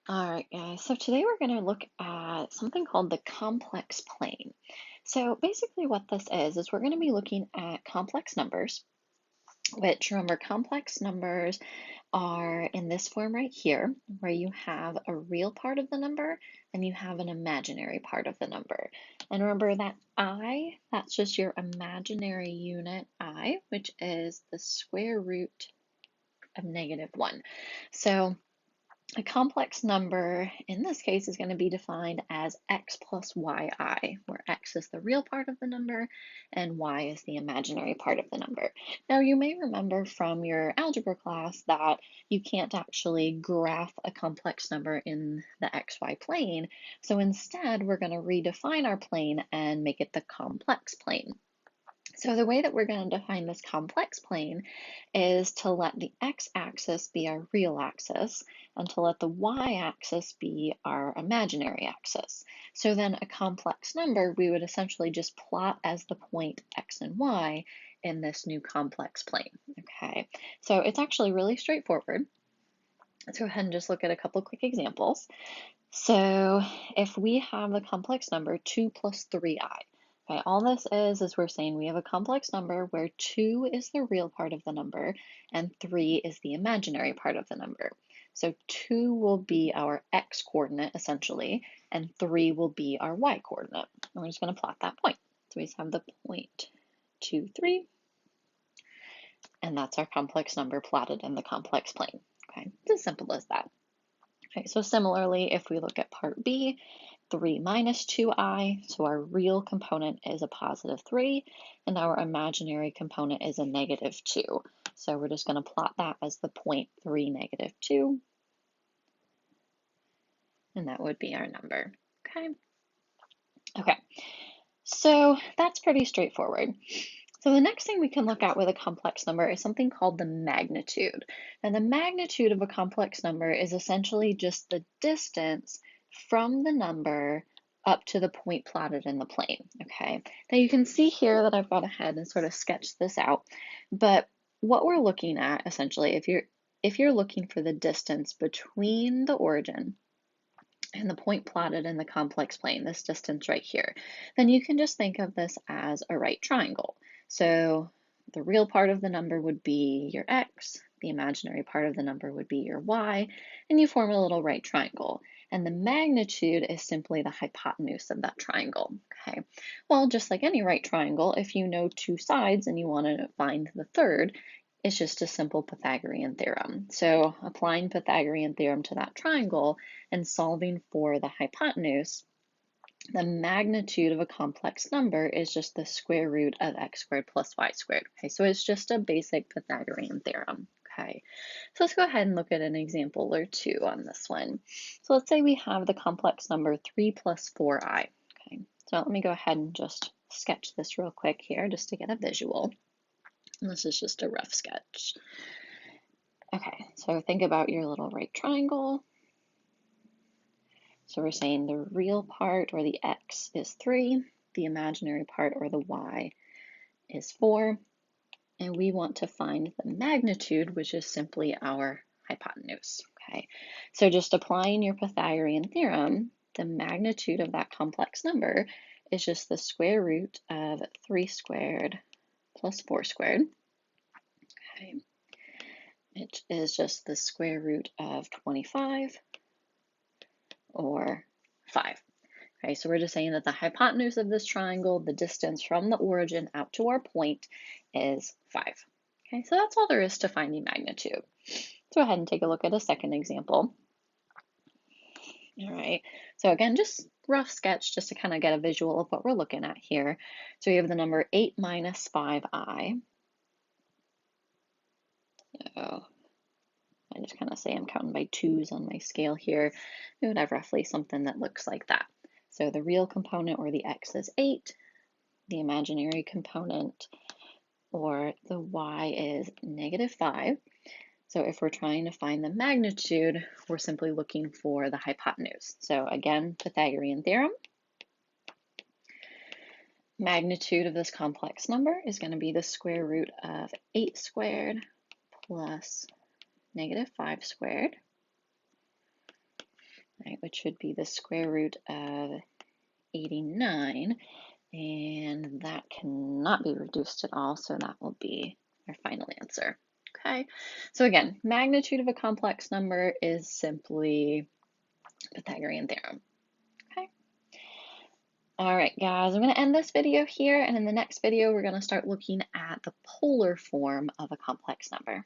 All right, guys. So today we're going to look at something called the complex plane. So basically what this is we're going to be looking at complex numbers, which remember complex numbers are in this form right here, where you have a real part of the number and you have an imaginary part of the number. And remember that I, that's just your imaginary unit I, which is the square root of -1. So a complex number in this case is going to be defined as x plus yi, where x is the real part of the number and y is the imaginary part of the number. Now, you may remember from your algebra class that you can't actually graph a complex number in the xy plane, so instead we're going to redefine our plane and make it the complex plane. So the way that we're going to define this complex plane is to let the x-axis be our real axis and to let the y-axis be our imaginary axis. So then a complex number we would essentially just plot as the point x and y in this new complex plane. Okay, so it's actually really straightforward. Let's go ahead and just look at a couple quick examples. So if we have the complex number 2 plus 3i, okay, all this is we're saying we have a complex number where 2 is the real part of the number and 3 is the imaginary part of the number. So 2 will be our x coordinate essentially, and 3 will be our y coordinate. And we're just going to plot that point. So we just have the point 2, 3, and that's our complex number plotted in the complex plane. Okay, it's as simple as that. Okay, so similarly, if we look at part B, 3 minus 2i, so our real component is a positive 3, and our imaginary component is a negative 2. So we're just going to plot that as the point 3, negative 2, and that would be our number. Okay, so that's pretty straightforward. So the next thing we can look at with a complex number is something called the magnitude. And the magnitude of a complex number is essentially just the distance from the number up to the point plotted in the plane, okay? Now you can see here that I've gone ahead and sort of sketched this out, but what we're looking at essentially, if you're looking for the distance between the origin and the point plotted in the complex plane, this distance right here, then you can just think of this as a right triangle. So the real part of the number would be your x, the imaginary part of the number would be your y, and you form a little right triangle. And the magnitude is simply the hypotenuse of that triangle, okay? Well, just like any right triangle, if you know two sides and you want to find the third, it's just a simple Pythagorean theorem. So applying Pythagorean theorem to that triangle and solving for the hypotenuse, the magnitude of a complex number is just the square root of x squared plus y squared. Okay, so it's just a basic Pythagorean theorem. Okay, so let's go ahead and look at an example or two on this one. So let's say we have the complex number 3 plus 4i. Okay, so let me go ahead and just sketch this real quick here just to get a visual. And this is just a rough sketch. Okay, so think about your little right triangle. So we're saying the real part, or the x, is 3, the imaginary part, or the y, is 4, and we want to find the magnitude, which is simply our hypotenuse. Okay, so just applying your Pythagorean theorem, the magnitude of that complex number is just the square root of 3 squared plus 4 squared. Okay, it is just the square root of 25, or 5. Okay, so we're just saying that the hypotenuse of this triangle, the distance from the origin out to our point, is 5. Okay, so that's all there is to finding magnitude. Let's go ahead and take a look at a second example. All right, so again, just rough sketch just to kind of get a visual of what we're looking at here. So we have the number 8 minus 5i. So I just kind of say I'm counting by twos on my scale here. We would have roughly something that looks like that. So the real component, or the x, is 8. The imaginary component, or the y, is negative 5. So if we're trying to find the magnitude, we're simply looking for the hypotenuse. So again, Pythagorean theorem. Magnitude of this complex number is going to be the square root of 8 squared plus negative 5 squared. right, which would be the square root of 89, and that cannot be reduced at all, so that will be our final answer. Okay, so again, magnitude of a complex number is simply Pythagorean theorem. Okay. All right, guys, I'm going to end this video here, and in the next video, we're going to start looking at the polar form of a complex number.